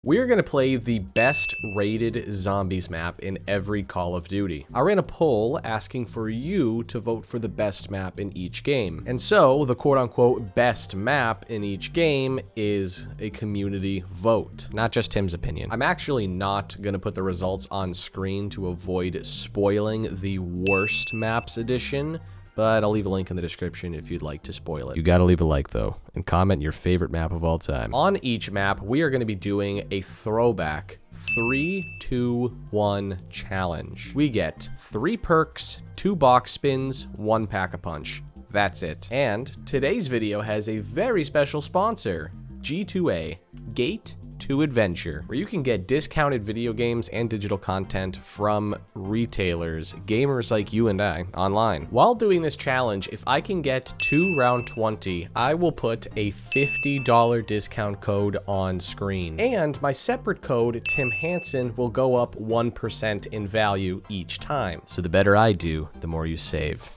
We're going to play the best rated zombies map in every Call of Duty. I ran a poll asking for you to vote for the best map in each game. And so the quote-unquote best map in each game is a community vote, not just Tim's opinion. I'm actually not going to put the results on screen to avoid spoiling the worst maps edition, but I'll leave a link in the description if you'd like to spoil it. You gotta leave a like though, and comment your favorite map of all time. On each map, we are gonna be doing a throwback 3-2-1 challenge. We get 3 perks, 2 box spins, 1 pack-a-punch. That's it. And today's video has a very special sponsor, G2A, Gate to Adventure, where you can get discounted video games and digital content from retailers, gamers like you and I, online. While doing this challenge, if I can get to round 20, I will put a $50 discount code on screen. And my separate code, Tim Hansen, will go up 1% in value each time. So the better I do, the more you save.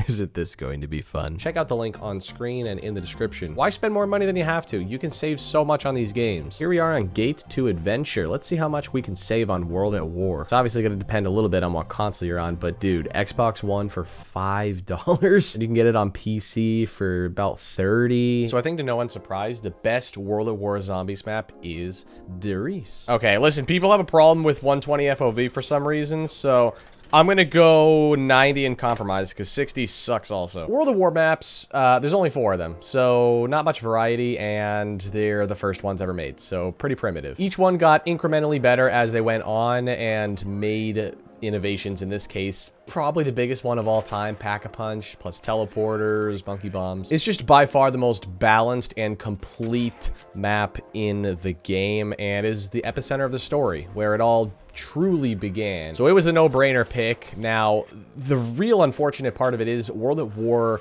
Isn't this going to be fun? Check out the link on screen and in the description. Why spend more money than you have to? You can save so much on these games. Here we are on Gate to Adventure. Let's see how much we can save on World at War. It's obviously going to depend a little bit on what console you're on, but dude, Xbox One for $5, and you can get it on PC for about $30. So I think to no one's surprise, the best World at War zombies map is Derice. Okay, listen, people have a problem with 120 FOV for some reason, so I'm gonna go 90 and compromise because 60 sucks also. World of War maps, there's only 4 of them, so not much variety, and they're the first ones ever made, so pretty primitive. Each one got incrementally better as they went on and made innovations. In this case, probably the biggest one of all time, Pack-a-Punch, plus teleporters, monkey bombs. It's just by far the most balanced and complete map in the game, and is the epicenter of the story, where it all truly began. So it was a no-brainer pick. Now, the real unfortunate part of it is World at War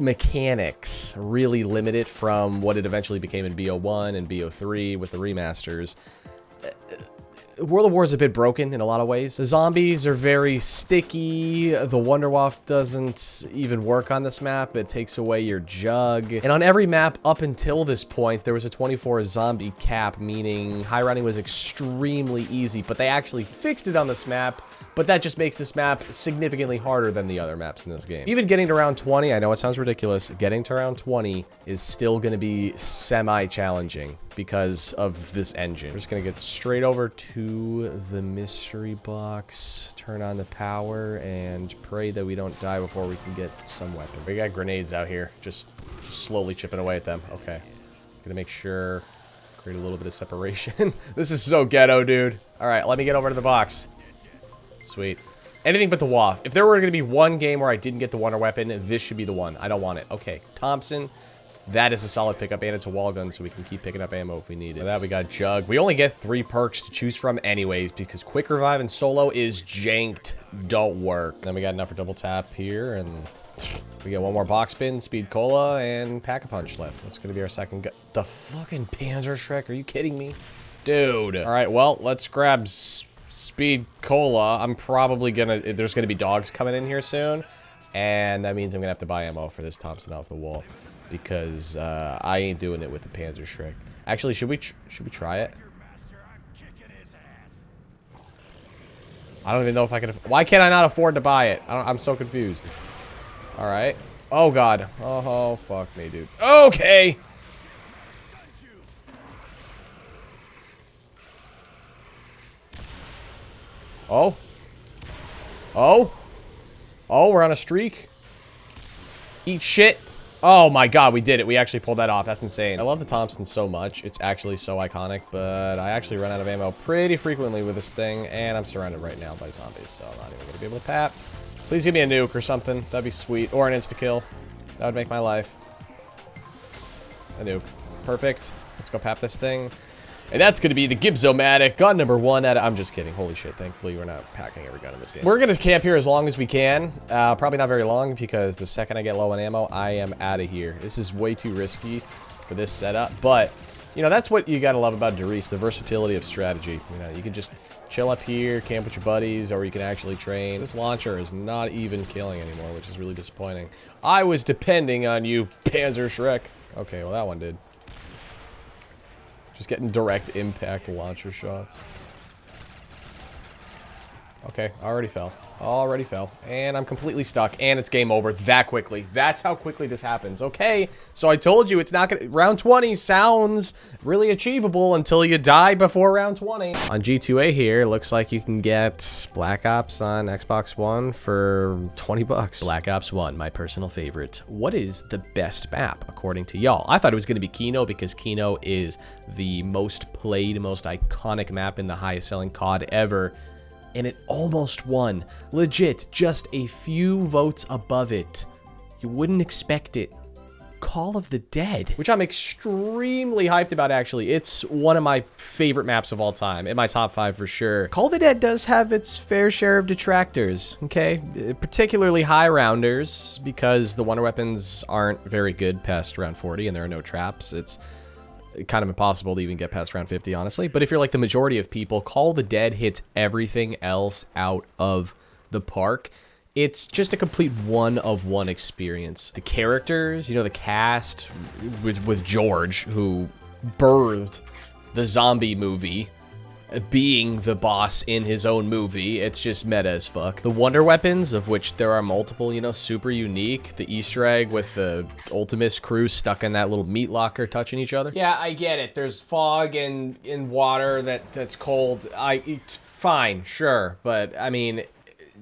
mechanics really limit it from what it eventually became in BO1 and BO3 with the remasters. World of War is a bit broken in a lot of ways. The zombies are very sticky. The Wunderwaffe doesn't even work on this map. It takes away your jug. And on every map up until this point, there was a 24 zombie cap, meaning high running was extremely easy, but they actually fixed it on this map. But that just makes this map significantly harder than the other maps in this game. Even getting to round 20, I know it sounds ridiculous, getting to round 20 is still going to be semi-challenging because of this engine. We're just going to get straight over to the mystery box, turn on the power, and pray that we don't die before we can get some weapon. We got grenades out here, just slowly chipping away at them. Okay, gonna make sure, create a little bit of separation. This is so ghetto, dude. All right, let me get over to the box. Sweet. Anything but the Waff. If there were going to be one game where I didn't get the Wonder Weapon, this should be the one. I don't want it. Okay, Thompson. That is a solid pickup, and it's a wall gun, so we can keep picking up ammo if we need it. For that, we got Jug. We only get 3 perks to choose from anyways, because Quick Revive and Solo is janked. Don't work. Then we got enough for double tap here, and we get 1 more box spin, Speed Cola, and Pack-a-Punch left. That's going to be our second gun. The fucking Panzer Shrek. Are you kidding me? Dude. All right, well, let's grab Speed Cola. I'm probably gonna, there's gonna be dogs coming in here soon, and that means I'm gonna have to buy ammo for this Thompson off the wall, because I ain't doing it with the Panzer Shrek. Actually, should we try it? I don't even know if I can. Why can't I not afford to buy it? I'm so confused. All right. Oh god. Oh fuck me, dude. Okay. Oh. Oh. Oh, we're on a streak. Eat shit. Oh my god, we did it. We actually pulled that off. That's insane. I love the Thompson so much. It's actually so iconic, but I actually run out of ammo pretty frequently with this thing, and I'm surrounded right now by zombies, so I'm not even going to be able to pap. Please give me a nuke or something. That'd be sweet. Or an insta-kill. That would make my life. A nuke. Perfect. Let's go pap this thing. And that's going to be the Gibzomatic, gun number 1 out of... I'm just kidding. Holy shit. Thankfully, we're not packing every gun in this game. We're going to camp here as long as we can. Probably not very long, because the second I get low on ammo, I am out of here. This is way too risky for this setup. But, you know, that's what you got to love about Derice, the versatility of strategy. You know, you can just chill up here, camp with your buddies, or you can actually train. This launcher is not even killing anymore, which is really disappointing. I was depending on you, Panzer Shrek. Okay, well, that one did. Just getting direct impact launcher shots. Okay, already fell. Already fell. And I'm completely stuck. And it's game over that quickly. That's how quickly this happens. Okay, so I told you it's not gonna... Round 20 sounds really achievable until you die before round 20. On G2A here, looks like you can get Black Ops on Xbox One for 20 bucks. Black Ops 1, my personal favorite. What is the best map, according to y'all? I thought it was going to be Kino because Kino is the most played, most iconic map in the highest selling COD ever. And it almost won. Legit, just a few votes above it. You wouldn't expect it. Call of the Dead, which I'm extremely hyped about, actually. It's one of my favorite maps of all time, in my top 5 for sure. Call of the Dead does have its fair share of detractors, okay? Particularly high rounders, because the wonder weapons aren't very good past round 40, and there are no traps. It's kind of impossible to even get past round 50, honestly. But if you're like the majority of people, Call of the Dead hits everything else out of the park. It's just a complete one-of-one experience. The characters, you know, the cast with George, who birthed the zombie movie, being the boss in his own movie. It's just meta as fuck. The wonder weapons, of which there are multiple, you know, super unique. The Easter egg with the Ultimus crew stuck in that little meat locker touching each other. Yeah, I get it. There's fog and water that's cold. It's fine, sure. But, I mean,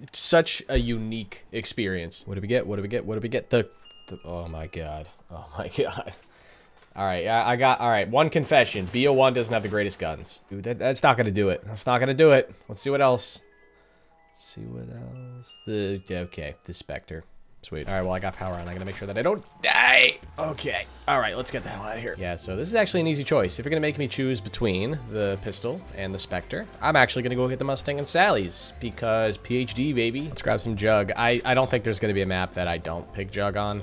it's such a unique experience. What do we get? What do we get? What do we get? Oh, my God. Oh, my God. All right, all right, one confession. BO1 doesn't have the greatest guns. Dude, that's not gonna do it. That's not gonna do it. Let's see what else. Let's see what else. Okay, the Spectre. Sweet. All right, well, I got power on. I gotta make sure that I don't die. Okay. All right, let's get the hell out of here. Yeah, so this is actually an easy choice. If you're gonna make me choose between the pistol and the Spectre, I'm actually gonna go get the Mustang and Sally's because PhD, baby. Let's grab some Jug. I don't think there's gonna be a map that I don't pick Jug on.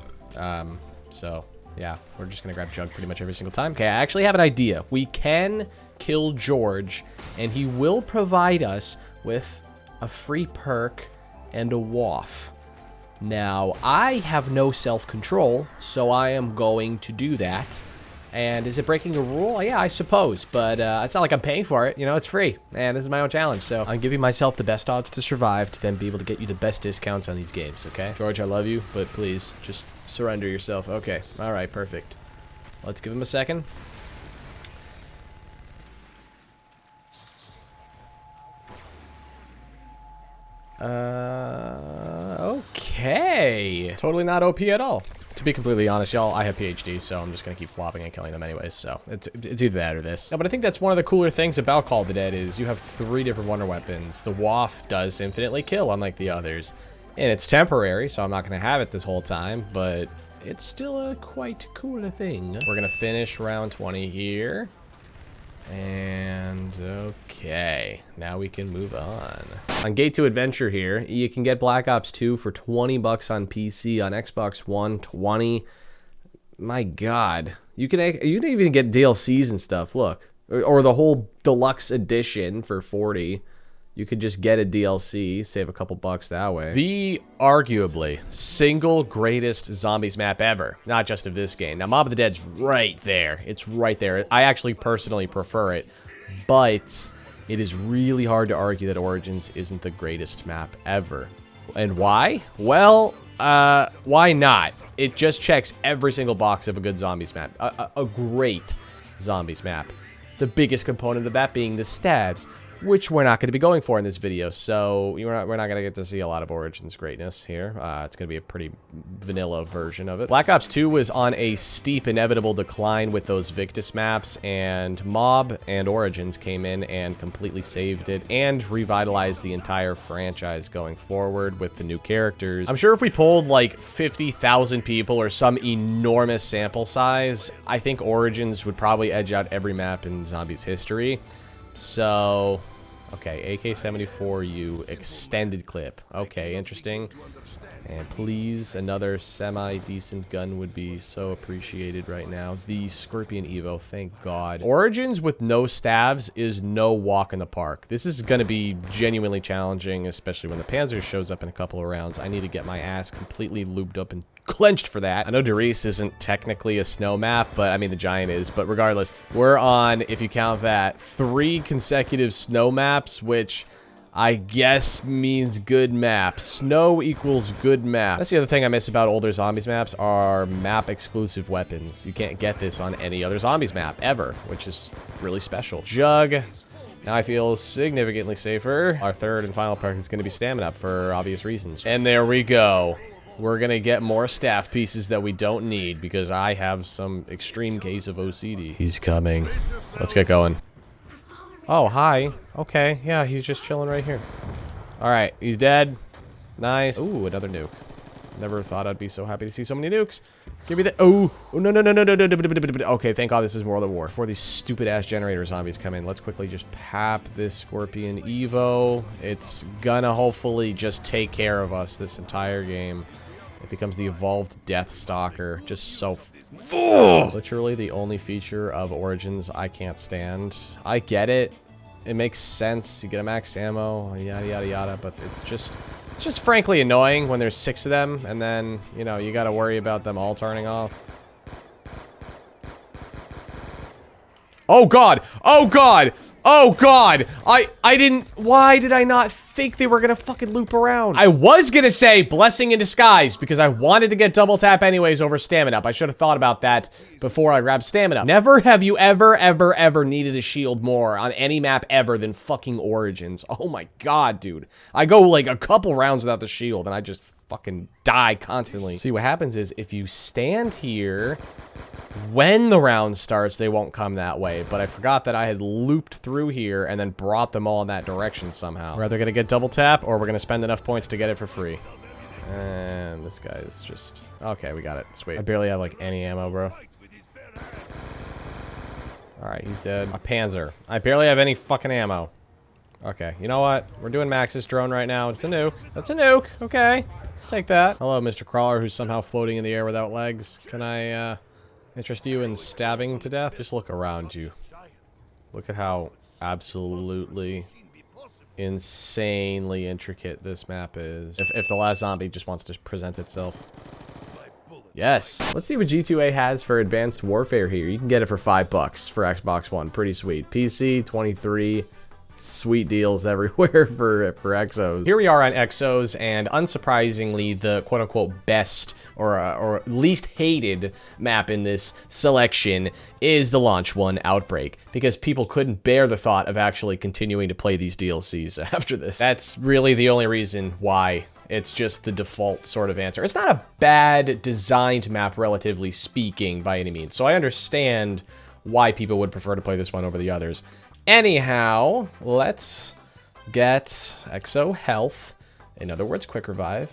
So... yeah, we're just gonna grab Jug pretty much every single time. Okay, I actually have an idea. We can kill George, and he will provide us with a free perk and a waff. Now, I have no self-control, so I am going to do that. And is it breaking a rule? Yeah, I suppose, but it's not like I'm paying for it. You know, it's free, and this is my own challenge, so I'm giving myself the best odds to survive to then be able to get you the best discounts on these games, okay? George, I love you, but please, just surrender yourself. Okay, all right, perfect. Let's give him a second. Okay. Totally not OP at all. To be completely honest, y'all, I have PhD, so I'm just gonna keep flopping and killing them anyways, so it's either that or this. No, but I think that's one of the cooler things about Call of the Dead is you have 3 different wonder weapons. The waff does infinitely kill, unlike the others. And it's temporary, so I'm not gonna have it this whole time, but it's still a quite cool thing. We're gonna finish round 20 here. And okay, now we can move on. On Gate 2 Adventure here, you can get Black Ops 2 for 20 bucks on PC, on Xbox One, 20. My God, you can even get DLCs and stuff. Look, or the whole deluxe edition for 40. You could just get a DLC, save a couple bucks that way. The arguably single greatest zombies map ever, not just of this game. Now, Mob of the Dead's right there. It's right there. I actually personally prefer it, but it is really hard to argue that Origins isn't the greatest map ever. And why? Well, why not? It just checks every single box of a good zombies map. A great zombies map. The biggest component of that being the stabs, which we're not going to be going for in this video, so we're not going to get to see a lot of Origins greatness here. It's going to be a pretty vanilla version of it. Black Ops 2 was on a steep, inevitable decline with those Victus maps, and Mob and Origins came in and completely saved it and revitalized the entire franchise going forward with the new characters. I'm sure if we pulled like 50,000 people or some enormous sample size, I think Origins would probably edge out every map in Zombies history. So, okay, AK-74U extended clip. Okay, interesting. And please, another semi-decent gun would be so appreciated right now. The Scorpion Evo, thank God. Origins with no staves is no walk in the park. This is going to be genuinely challenging, especially when the Panzer shows up in a couple of rounds. I need to get my ass completely lubed up and clenched for that. I know Derice isn't technically a snow map, but I mean the Giant is. But regardless, we're on, if you count that, 3 consecutive snow maps, which I guess means good map. Snow equals good map. That's the other thing I miss about older Zombies maps are map exclusive weapons. You can't get this on any other Zombies map ever, which is really special. Jug. Now I feel significantly safer. Our third and final perk is going to be Stamina for obvious reasons. And there we go. We're going to get more staff pieces that we don't need because I have some extreme case of OCD. He's coming. Let's get going. Oh, hi. Okay, yeah, he's just chilling right here. All right, he's dead. Nice. Ooh, another nuke. Never thought I'd be so happy to see so many nukes. Give me the... Oh, no, no, no, no, no, no, no, no, no. Okay, thank God this is World of War. Before these stupid-ass generator zombies come in, let's quickly just pap this Scorpion Evo. It's gonna hopefully just take care of us this entire game. It becomes the evolved Death Stalker. Just so... Literally the only feature of Origins I can't stand. I get it. It makes sense. You get a max ammo, yada, yada, yada, but it's just frankly annoying when there's 6 of them, and then, you know, you gotta worry about them all turning off. Oh, God! Oh, God! Oh, God! I didn't... Why did I not think they were gonna fucking loop around? I was gonna say blessing in disguise because I wanted to get double tap anyways over stamina up. I should have thought about that before I grabbed stamina. Never have you ever needed a shield more on any map ever than fucking Origins. Oh my God, dude. I go like a couple rounds without the shield and I just fucking die constantly. See, what happens is if you stand here... When the round starts, they won't come that way, but I forgot that I had looped through here and then brought them all in that direction somehow. We're either gonna get double tap or we're gonna spend enough points to get it for free. And this guy is just... Okay, we got it. Sweet. I barely have, like, any ammo, bro. Alright, he's dead. A Panzer. I barely have any fucking ammo. Okay, you know what? We're doing Max's drone right now. It's a nuke. That's a nuke. Okay. Take that. Hello, Mr. Crawler, who's somehow floating in the air without legs. Can I, interest you in stabbing to death? Just look around you. Look at how absolutely insanely intricate this map is. If the last zombie just wants to present itself. Yes. Let's see what G2A has for Advanced Warfare here. You can get it for $5 for Xbox One. Pretty sweet. PC, 23. Sweet deals everywhere for Exos. Here we are on Exos, and unsurprisingly, the quote-unquote best or least hated map in this selection is the launch one, Outbreak, because people couldn't bear the thought of actually continuing to play these DLCs after this. That's really the only reason why. It's just the default sort of answer. It's not a bad designed map, relatively speaking, by any means, so I understand why people would prefer to play this one over the others. Anyhow, let's get Exo Health. In other words, Quick Revive.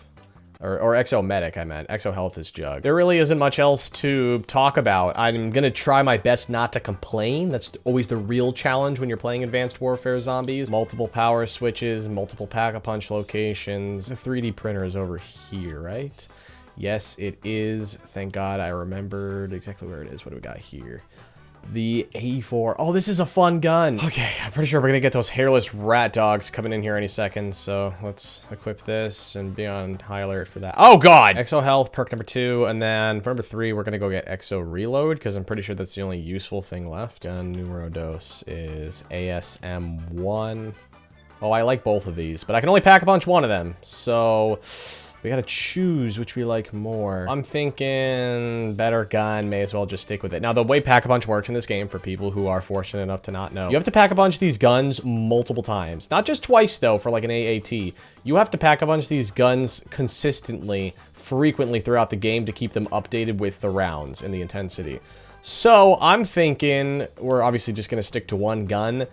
Or Exo Medic, I meant. Exo Health is Jug. There really isn't much else to talk about. I'm gonna try my best not to complain. That's always the real challenge when you're playing Advanced Warfare Zombies. Multiple power switches, multiple pack-a-punch locations. The 3D printer is over here, right? Yes, it is. Thank God I remembered exactly where it is. What do we got here? The A4. Oh, this is a fun gun. Okay, I'm pretty sure we're gonna get those hairless rat dogs coming in here any second, so let's equip this and be on high alert for that. Oh, God! Exo Health, perk number 2, and then for number 3, we're gonna go get Exo Reload, because I'm pretty sure that's the only useful thing left. Gun numero dos is ASM1. Oh, I like both of these, but I can only pack a punch one of them, so... we gotta choose which we like more. I'm thinking better gun, may as well just stick with it. Now, the way Pack-a-Punch works in this game, for people who are fortunate enough to not know, you have to Pack-a-Punch these guns multiple times. Not just twice, though, for like an AAT. You have to Pack-a-Punch these guns consistently, frequently throughout the game to keep them updated with the rounds and the intensity. So, I'm thinking we're obviously just gonna stick to one gun.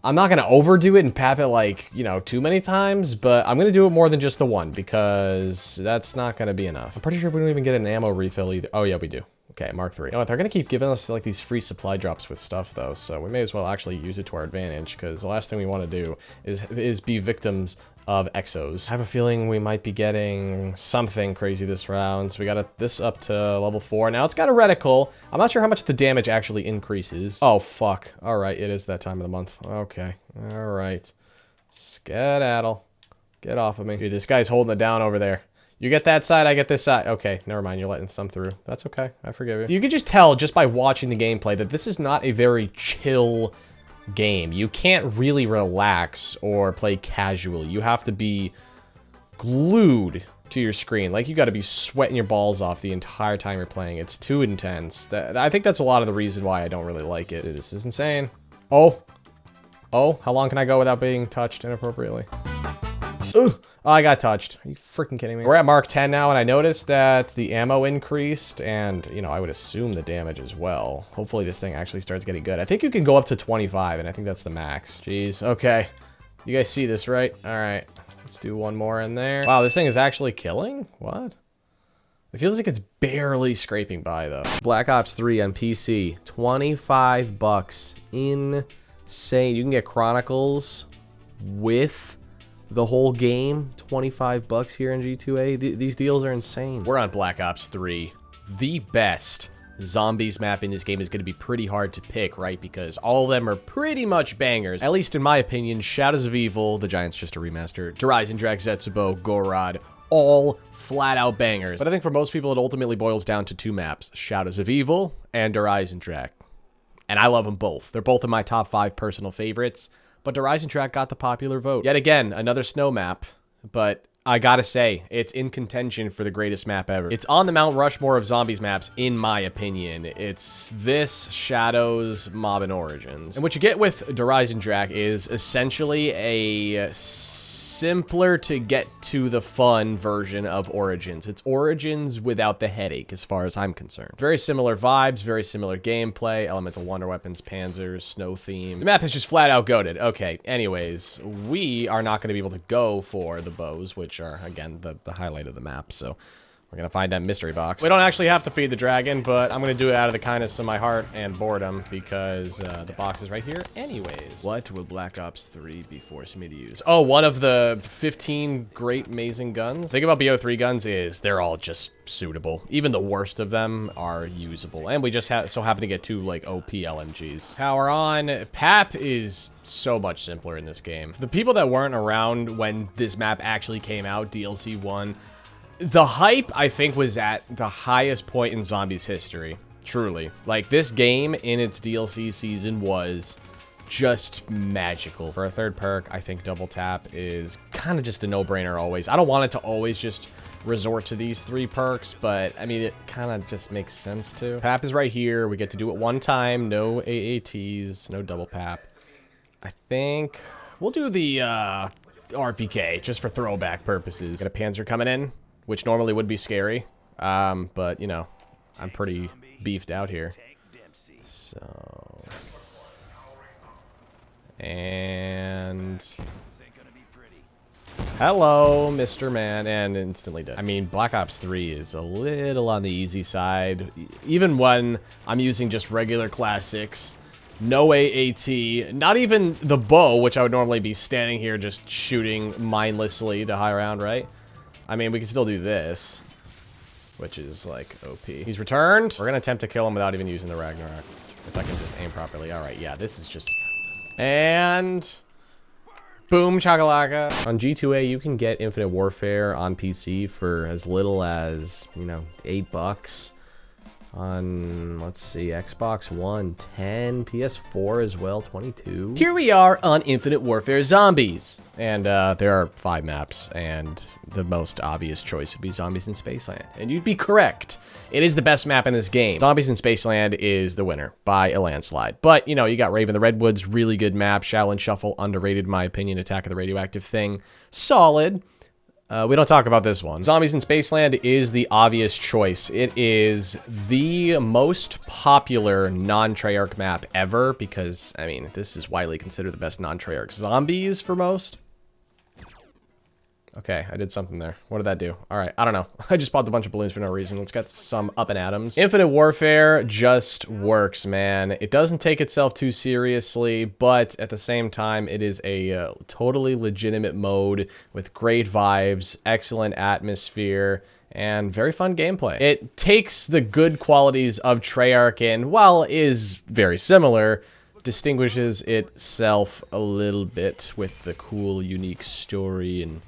I'm not going to overdo it and pap it like, you know, too many times, but I'm going to do it more than just the one because that's not going to be enough. I'm pretty sure we don't even get an ammo refill either. Oh, yeah, we do. Okay, Mark 3. You know what, they're gonna keep giving us like these free supply drops with stuff though, so we may as well actually use it to our advantage, because the last thing we want to do is be victims of exos. I have a feeling we might be getting something crazy this round. So we got this up to level 4. Now it's got a reticle. I'm not sure how much the damage actually increases. Oh, fuck. All right, it is that time of the month. Okay. All right. Skedaddle. Get off of me. Dude, this guy's holding it down over there. You get that side, I get this side. Okay, never mind. You're letting some through. That's okay. I forgive you. You can just tell just by watching the gameplay that this is not a very chill game. You can't really relax or play casually. You have to be glued to your screen. Like, you got to be sweating your balls off the entire time you're playing. It's too intense. I think that's a lot of the reason why I don't really like it. This is insane. Oh, how long can I go without being touched inappropriately? Ugh. Oh, I got touched. Are you freaking kidding me? We're at Mark 10 now, and I noticed that the ammo increased, and, you know, I would assume the damage as well. Hopefully this thing actually starts getting good. I think you can go up to 25, and I think that's the max. Jeez. Okay. You guys see this, right? All right. Let's do one more in there. Wow, this thing is actually killing? What? It feels like it's barely scraping by, though. Black Ops 3 on PC. 25 bucks. Insane. You can get Chronicles with the whole game, 25 bucks here in G2A. These deals are insane. We're on Black Ops 3. The best zombies map in this game is going to be pretty hard to pick, right? Because all of them are pretty much bangers. At least in my opinion, Shadows of Evil, The Giant's just a remaster, Horizon Drag Zetsubo, Gorod, all flat out bangers. But I think for most people, it ultimately boils down to two maps, Shadows of Evil and Horizon Drag. And I love them both. They're both in my top 5 personal favorites. But Horizon Track got the popular vote. Yet again, another snow map, but I gotta say, it's in contention for the greatest map ever. It's on the Mount Rushmore of zombies maps, in my opinion. It's this, Shadows, Mob, and Origins. And what you get with Horizon Track is essentially a simpler to get to the fun version of Origins. It's Origins without the headache, as far as I'm concerned. Very similar vibes, very similar gameplay, elemental wonder weapons, panzers, snow theme. The map is just flat out goated. Okay, anyways, we are not going to be able to go for the bows, which are, again, the highlight of the map, so we're going to find that mystery box. We don't actually have to feed the dragon, but I'm going to do it out of the kindness of my heart and boredom because the box is right here anyways. What will Black Ops 3 be forcing me to use? Oh, one of the 15 great amazing guns. The thing about BO3 guns is they're all just suitable. Even the worst of them are usable. And we just so happen to get 2 like OP LMGs. Power on. PAP is so much simpler in this game. For the people that weren't around when this map actually came out, DLC 1, the hype, I think, was at the highest point in zombies history. Truly. Like, this game in its DLC season was just magical. For a third perk, I think double tap is kind of just a no-brainer always. I don't want it to always just resort to these 3 perks, but, I mean, it kind of just makes sense to. Pap is right here. We get to do it one time. No AATs. No double pap. I think we'll do the RPK, just for throwback purposes. Got a Panzer coming in, which normally would be scary, but, you know, I'm pretty beefed out here. So, and hello, Mr. Man, and instantly dead. I mean, Black Ops 3 is a little on the easy side, even when I'm using just regular classics. No AAT, not even the bow, which I would normally be standing here just shooting mindlessly to high round, right? I mean, we can still do this, which is, like, OP. He's returned. We're going to attempt to kill him without even using the Ragnarok, if I can just aim properly. All right, yeah, this is just... And... boom, chakalaka. On G2A, you can get Infinite Warfare on PC for as little as, you know, $8. On, let's see, Xbox One, 10, PS4 as well, 22. Here we are on Infinite Warfare Zombies. And there are 5 maps, and the most obvious choice would be Zombies in Spaceland. And you'd be correct. It is the best map in this game. Zombies in Spaceland is the winner by a landslide. But, you know, you got Raven the Redwoods, really good map. Shaolin Shuffle, underrated in my opinion. Attack of the Radioactive Thing, solid. We don't talk about this one. Zombies in Spaceland is the obvious choice. It is the most popular non-Treyarch map ever because, I mean, this is widely considered the best non-Treyarch zombies for most. Okay, I did something there. What did that do? All right, I don't know. I just popped a bunch of balloons for no reason. Let's get some up and atoms. Infinite Warfare just works, man. It doesn't take itself too seriously, but at the same time, it is a totally legitimate mode with great vibes, excellent atmosphere, and very fun gameplay. It takes the good qualities of Treyarch and, while is very similar, distinguishes itself a little bit with the cool, unique story and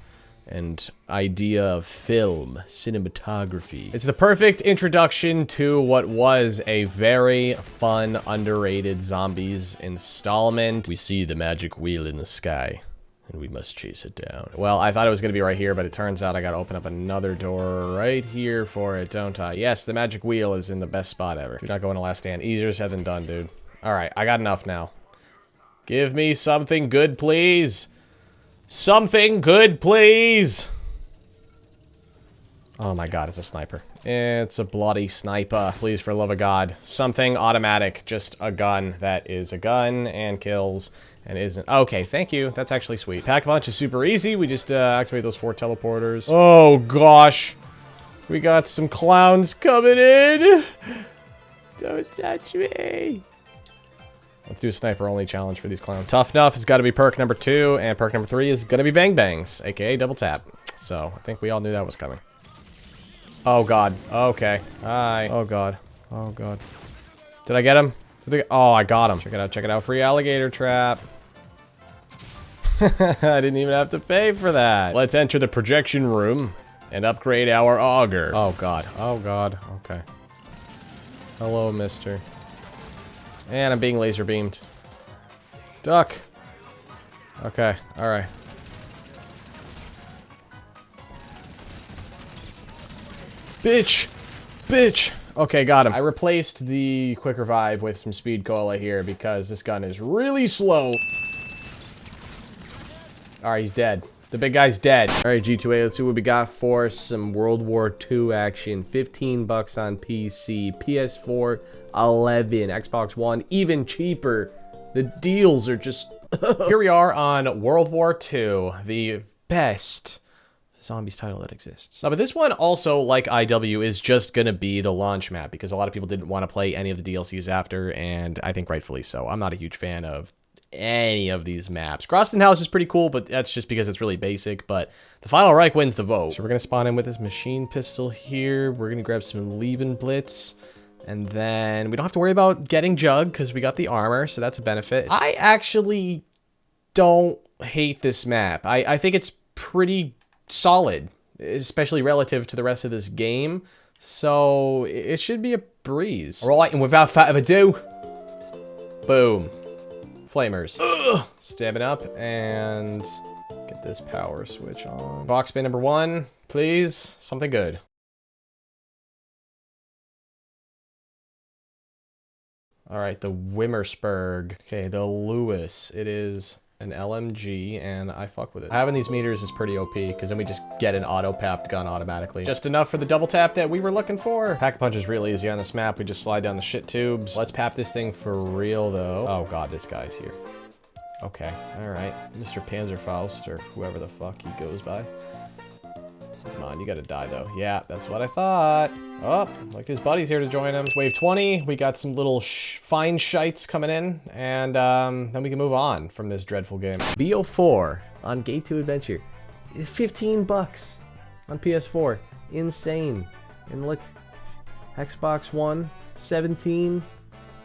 idea of film, cinematography. It's the perfect introduction to what was a very fun, underrated zombies installment. We see the magic wheel in the sky, and we must chase it down. Well, I thought it was gonna be right here, but it turns out I gotta open up another door right here for it, don't I? Yes, the magic wheel is in the best spot ever. Do not go into last stand. Easier said than done, dude. All right, I got enough now. Give me something good, please. Something good, please. Oh my god, it's a sniper. It's a bloody sniper. Please, for the love of God. Something automatic. Just a gun that is a gun and kills and isn't. Okay, thank you. That's actually sweet. Pack-a-punch is super easy. We just activate those 4 teleporters. Oh gosh. We got some clowns coming in. Don't touch me. Let's do a sniper-only challenge for these clowns. Tough Enough has got to be perk number 2, and perk number 3 is going to be Bang Bangs, aka double tap. So, I think we all knew that was coming. Oh, God. Okay. Hi. Oh, God. Oh, God. Did I get him? Oh, I got him. Check it out. Check it out. Free alligator trap. I didn't even have to pay for that. Let's enter the projection room and upgrade our auger. Oh, God. Oh, God. Okay. Hello, mister. And I'm being laser beamed. Duck. Okay, alright. Bitch! Bitch! Okay, got him. I replaced the quick revive with some speed cola here because this gun is really slow. Alright, he's dead. The big guy's dead. Alright, G2A, let's see what we got for some World War II action. 15 bucks on PC, PS4, 11, Xbox One, even cheaper. The deals are just... Here we are on World War II, the best zombies title that exists. But this one also, like IW, is just gonna be the launch map because a lot of people didn't want to play any of the DLCs after, and I think rightfully so. I'm not a huge fan of any of these maps. Groston House is pretty cool, but that's just because it's really basic, but the Final Reich wins the vote. So we're gonna spawn in with this machine pistol here. We're gonna grab some Leben Blitz, and then we don't have to worry about getting Jug because we got the armor, so that's a benefit. I actually don't hate this map. I think it's pretty solid, especially relative to the rest of this game, so it should be a breeze. All right, and without further ado, boom. Flamers. Ugh. Stabbing up and get this power switch on. Box bin number 1, please. Something good. All right, the Wimmersberg. Okay, the Lewis. It is an LMG, and I fuck with it. Having these meters is pretty OP, because then we just get an auto-papped gun automatically. Just enough for the double tap that we were looking for. Pack-a-punch is real easy on this map. We just slide down the shit tubes. Let's pap this thing for real, though. Oh, God, this guy's here. Okay, all right. Mr. Panzerfaust, or whoever the fuck he goes by. Come on, you gotta die, though. Yeah, that's what I thought. Oh, like his buddy's here to join him. It's wave 20. We got some little fine shites coming in, and then we can move on from this dreadful game. BO4 on Gate 2 Adventure. 15 bucks on PS4. Insane. And look, Xbox One, 17.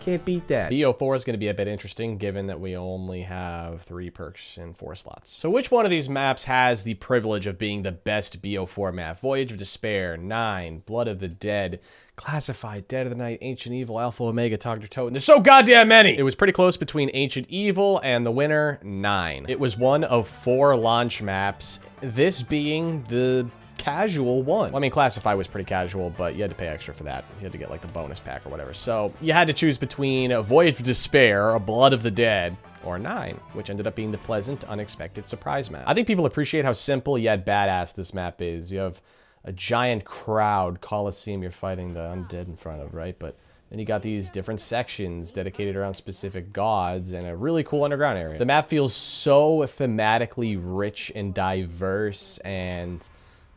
Can't beat that. BO4 is going to be a bit interesting given that we only have 3 perks and 4 slots. So which one of these maps has the privilege of being the best BO4 map? Voyage of Despair, 9, Blood of the Dead, Classified, Dead of the Night, Ancient Evil, Alpha Omega, Togder Totem. There's so goddamn many! It was pretty close between Ancient Evil and the winner, 9. It was one of 4 launch maps, this being the casual one. Well, I mean, Classify was pretty casual, but you had to pay extra for that. You had to get like the bonus pack or whatever. So you had to choose between a Voyage of Despair, a Blood of the Dead, or 9, which ended up being the pleasant, unexpected surprise map. I think people appreciate how simple yet badass this map is. You have a giant crowd, Coliseum you're fighting the undead in front of, right? But And you got these different sections dedicated around specific gods and a really cool underground area. The map feels so thematically rich and diverse, and,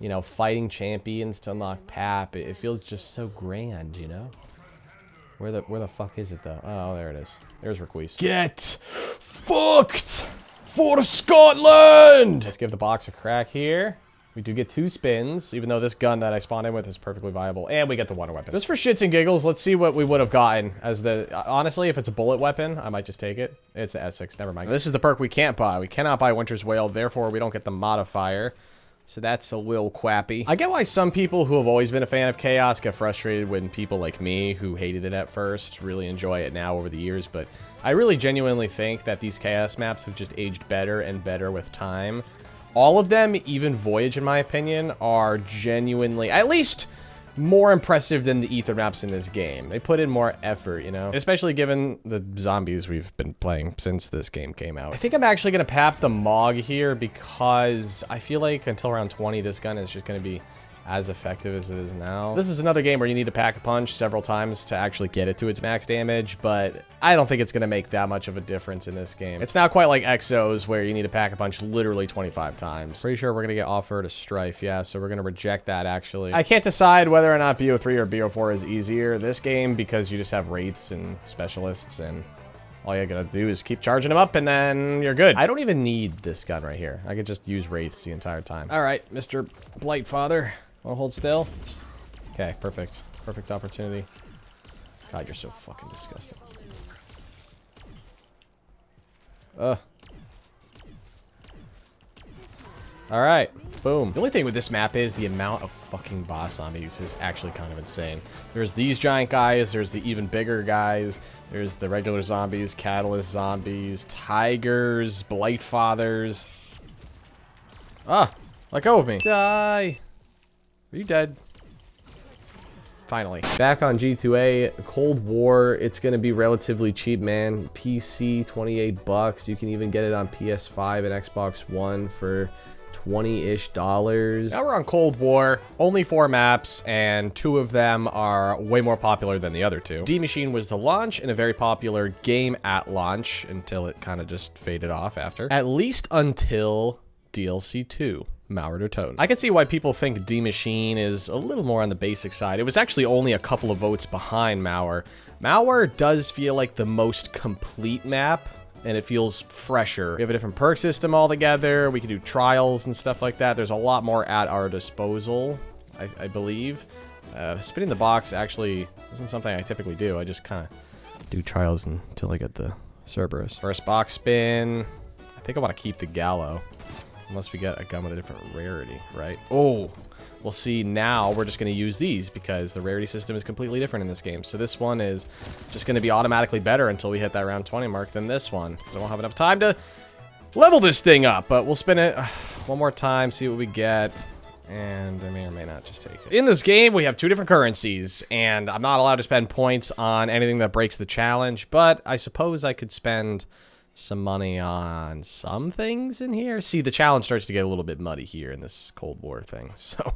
you know, fighting champions to unlock Pap. It feels just so grand, you know? Where the fuck is it, though? Oh, there it is. There's Requise. Get fucked for Scotland! Let's give the box a crack here. We do get 2 spins, even though this gun that I spawned in with is perfectly viable. And we get the wonder weapon. Just for shits and giggles, let's see what we would have gotten as the... Honestly, if it's a bullet weapon, I might just take it. It's the S6, never mind. This is the perk we can't buy. We cannot buy Winter's Wail, therefore we don't get the modifier. So that's a little quappy. I get why some people who have always been a fan of Chaos get frustrated when people like me, who hated it at first, really enjoy it now over the years, but I really genuinely think that these Chaos maps have just aged better and better with time. All of them, even Voyage in my opinion, are genuinely, at least, more impressive than the Ether maps in this game. They put in more effort, you know? Especially given the zombies we've been playing since this game came out. I think I'm actually going to pap the Mog here because I feel like until around 20, this gun is just going to be as effective as it is now. This is another game where you need to pack a punch several times to actually get it to its max damage, but I don't think it's going to make that much of a difference in this game. It's not quite like Exos where you need to pack a punch literally 25 times. Pretty sure we're going to get offered a Strife, yeah, so we're going to reject that actually. I can't decide whether or not BO3 or BO4 is easier this game because you just have Wraiths and Specialists, and all you gotta do is keep charging them up and then you're good. I don't even need this gun right here. I could just use Wraiths the entire time. All right, Mr. Blightfather. Wanna hold still? Okay, perfect. Perfect opportunity. God, you're so fucking disgusting. Alright, boom. The only thing with this map is the amount of fucking boss zombies is actually kind of insane. There's these giant guys, there's the even bigger guys, there's the regular zombies, catalyst zombies, tigers, Blightfathers. Ah, let go of me. Die. Are you dead? Finally. Back on G2A, Cold War, it's going to be relatively cheap, man. PC, 28 bucks. You can even get it on PS5 and Xbox One for $20-ish. Now we're on Cold War, only 4 maps, and 2 of them are way more popular than the other 2. D Machine was the launch and a very popular game at launch until it kind of just faded off after. At least until DLC 2. Mauer or Toten. I can see why people think D Machine is a little more on the basic side. It was actually only a couple of votes behind Mauer. Mauer does feel like the most complete map, and it feels fresher. We have a different perk system altogether. We can do trials and stuff like that. There's a lot more at our disposal, I believe. Spinning the box actually isn't something I typically do. I just kind of do trials until I get the Cerberus. First box spin. I think I want to keep the Gallo. Unless we get a gun with a different rarity, right? Oh, we'll see. Now we're just going to use these because the rarity system is completely different in this game. So this one is just going to be automatically better until we hit that round 20 mark than this one. Because I won't have enough time to level this thing up. But we'll spin it one more time, see what we get. And I may or may not just take it. In this game, we have 2 different currencies. And I'm not allowed to spend points on anything that breaks the challenge. But I suppose I could spend some money on some things in here. See, the challenge starts to get a little bit muddy here in this Cold War thing. So,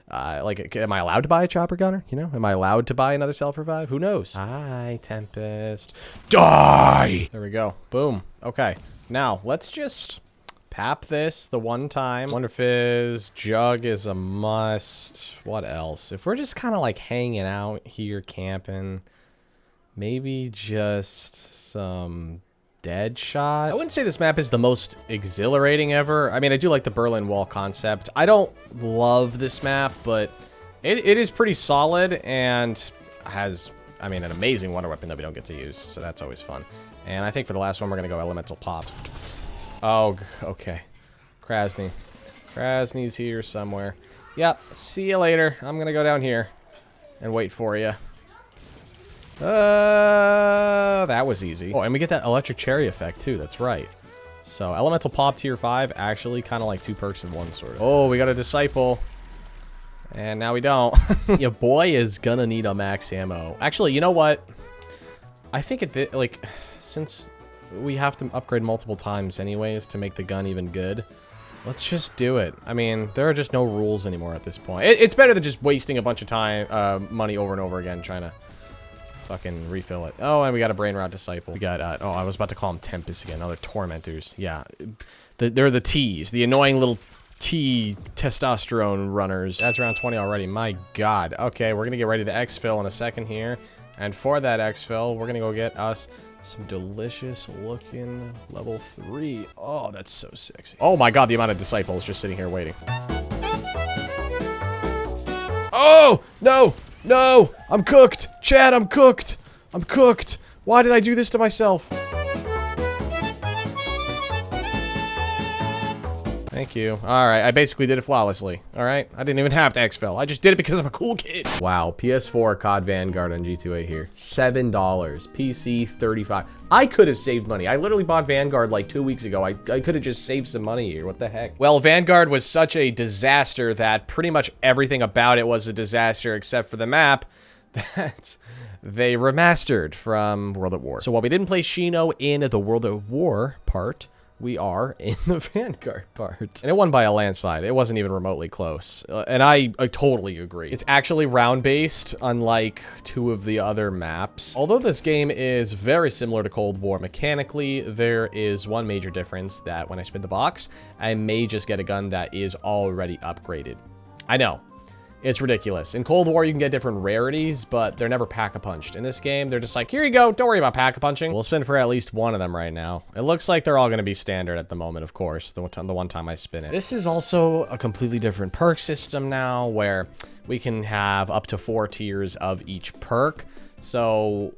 like, am I allowed to buy a chopper gunner? You know, am I allowed to buy another self-revive? Who knows? Hi, Tempest. Die! There we go. Boom. Okay. Now, let's just pap this the one time. Wonder Fizz, Jug is a must. What else? If we're just kind of like hanging out here, camping, maybe just some Dead Shot. I wouldn't say this map is the most exhilarating ever. I mean, I do like the Berlin Wall concept. I don't love this map, but it is pretty solid and has, I mean, an amazing wonder weapon that we don't get to use. So that's always fun. And I think for the last one, we're going to go Elemental Pop. Oh, okay. Krasny. Krasny's here somewhere. Yep. See you later. I'm going to go down here and wait for you. That was easy. Oh, and we get that electric cherry effect too. That's right. So elemental pop tier 5, actually kind of like 2 perks in one sort of. Oh, we got a disciple. And now we don't. Your boy is gonna need a max ammo. Actually, you know what? I think like, since we have to upgrade multiple times anyways to make the gun even good, let's just do it. I mean, there are just no rules anymore at this point. It's better than just wasting a bunch of time, money over and over again trying to fucking refill it. Oh, and we got a Brain Rot Disciple. We got, oh, I was about to call them Tempest again. Oh, they're Tormentors. Yeah. They're the T's. The annoying little T testosterone runners. That's around 20 already. My God. Okay, we're gonna get ready to exfil in a second here. And for that exfil, we're gonna go get us some delicious looking level 3. Oh, that's so sexy. Oh my God, the amount of disciples just sitting here waiting. Oh, no, no, I'm cooked. Chad, I'm cooked. I'm cooked. Why did I do this to myself? Thank you. All right, I basically did it flawlessly. All right, I didn't even have to exfil. I just did it because I'm a cool kid. Wow, PS4 COD Vanguard on G2A here. $7. PC, $35. I could have saved money. I literally bought Vanguard like 2 weeks ago. I could have just saved some money here. What the heck? Well, Vanguard was such a disaster that pretty much everything about it was a disaster except for the map that they remastered from World at War. So while we didn't play Shino in the World at War part, we are in the Vanguard part. And it won by a landslide. It wasn't even remotely close. And I totally agree. It's actually round-based, unlike 2 of the other maps. Although this game is very similar to Cold War mechanically, there is one major difference that when I spin the box, I may just get a gun that is already upgraded. I know. It's ridiculous. In Cold War, you can get different rarities, but they're never pack-a-punched. In this game, they're just like, here you go, don't worry about pack-a-punching. We'll spin for at least one of them right now. It looks like they're all going to be standard at the moment, of course, the one time I spin it. This is also a completely different perk system now, where we can have up to 4 tiers of each perk. So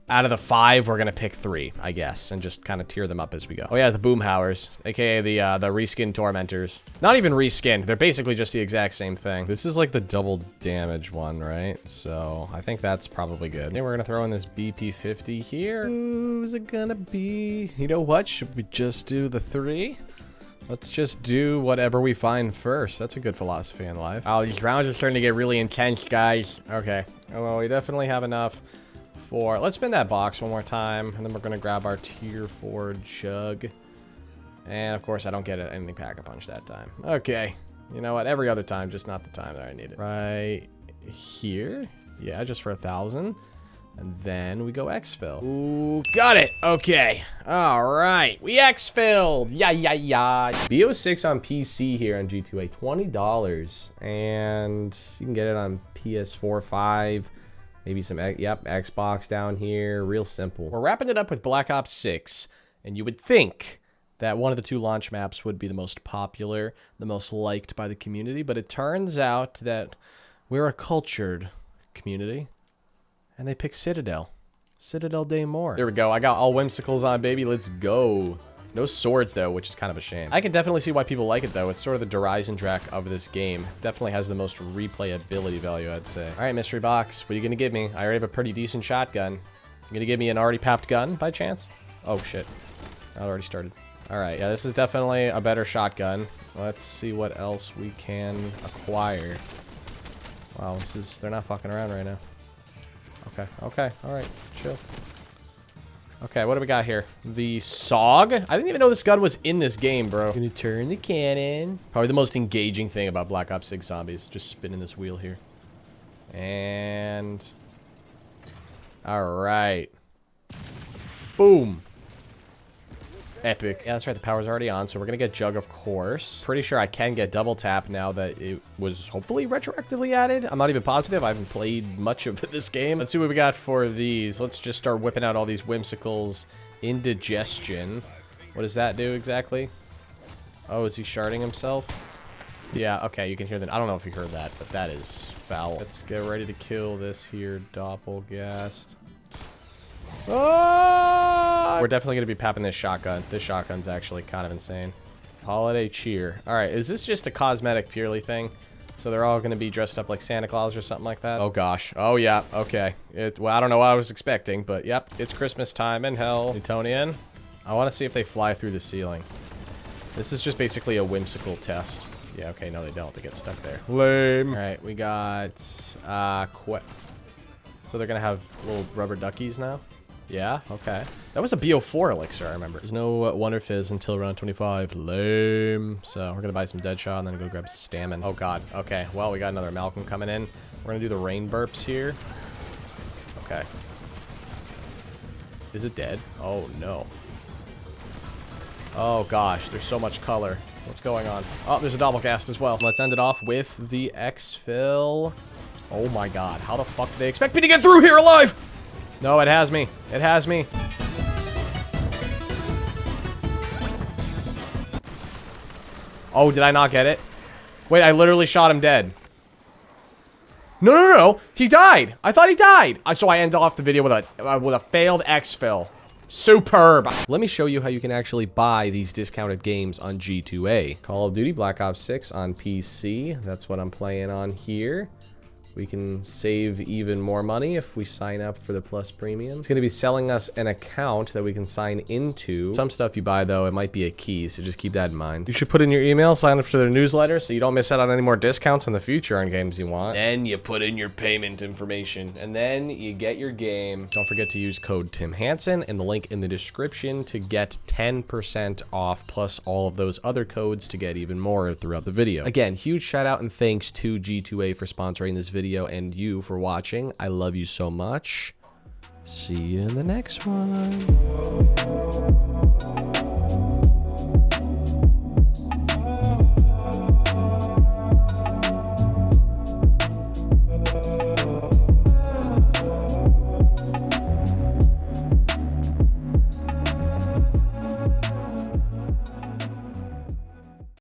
out of the 5, we're going to pick 3, I guess, and just kind of tier them up as we go. Oh yeah, the Boomhowers, aka the reskin Tormentors. Not even reskinned, they're basically just the exact same thing. This is like the double damage one, right? So I think that's probably good. Then we're going to throw in this BP50 here. Who's it gonna be? You know what? Should we just do the 3? Let's just do whatever we find first. That's a good philosophy in life. Oh, these rounds are starting to get really intense, guys. Okay. Oh, well, we definitely have enough. Let's spin that box one more time, and then we're gonna grab our tier 4 jug. And of course, I don't get anything pack-a-punch that time. Okay, you know what? Every other time, just not the time that I need it. Right here, yeah, just for 1,000, and then we go exfil. Ooh, got it. Okay, all right, we exfilled. Yeah. BO6 on PC here on G2A, $20, and you can get it on PS4, 5. Maybe some, yep, Xbox down here. Real simple. We're wrapping it up with Black Ops 6, and you would think that one of the 2 launch maps would be the most popular, the most liked by the community, but it turns out that we're a cultured community, and they picked Citadel. Citadel Day more. There we go. I got all whimsicals on, baby. Let's go. No swords, though, which is kind of a shame. I can definitely see why people like it, though. It's sort of the Derision Drac of this game. Definitely has the most replayability value, I'd say. All right, mystery box. What are you going to give me? I already have a pretty decent shotgun. You going to give me an already papped gun, by chance? Oh, shit. I already started. All right, yeah, this is definitely a better shotgun. Let's see what else we can acquire. Wow, they're not fucking around right now. Okay, all right, chill. Okay, what do we got here? The SOG? I didn't even know this gun was in this game, bro. Gonna turn the cannon. Probably the most engaging thing about Black Ops 6 Zombies. Just spinning this wheel here. And... alright. Boom. Epic. Yeah, that's right. The power's already on, so we're gonna get Jug, of course. Pretty sure I can get double tap now that it was hopefully retroactively added. I'm not even positive. I haven't played much of this game. Let's see what we got for these. Let's just start whipping out all these whimsicals. Indigestion. What does that do exactly? Oh, is he sharding himself? Yeah, okay, you can hear that. I don't know if you heard that, but that is foul. Let's get ready to kill this here Doppelgast. Oh! We're definitely going to be papping this shotgun. This shotgun's actually kind of insane. Holiday cheer. All right, is this just a cosmetic purely thing? So they're all going to be dressed up like Santa Claus or something like that? Oh, gosh. Oh, yeah. Okay. Well, I don't know what I was expecting, but yep. It's Christmas time in hell. Newtonian. I want to see if they fly through the ceiling. This is just basically a whimsical test. Yeah, okay. No, they don't. They get stuck there. Lame. All right, we got... So they're going to have little rubber duckies now? Yeah, okay. That was a BO4 elixir, I remember. There's no Wonder Fizz until round 25. Lame. So we're gonna buy some Deadshot and then go grab Stamina. Oh god. Okay. Well, we got another Malcolm coming in. We're gonna do the rain burps here. Okay. Is it dead? Oh, no. Oh, gosh. There's so much color. What's going on? Oh, there's a double cast as well. Let's end it off with the exfil. Oh, my God. How the fuck do they expect me to get through here alive? No, it has me. It has me. Oh, did I not get it? Wait, I literally shot him dead. No, no, no, no. He died. I thought he died. So I ended off the video with a failed exfil. Superb. Let me show you how you can actually buy these discounted games on G2A. Call of Duty Black Ops 6 on PC. That's what I'm playing on here. We can save even more money if we sign up for the Plus Premium. It's going to be selling us an account that we can sign into. Some stuff you buy, though, it might be a key, so just keep that in mind. You should put in your email, sign up for their newsletter, so you don't miss out on any more discounts in the future on games you want. Then you put in your payment information, and then you get your game. Don't forget to use code Tim Hansen and the link in the description to get 10% off, plus all of those other codes to get even more throughout the video. Again, huge shout out and thanks to G2A for sponsoring this video and you for watching. I love you so much. See you in the next one.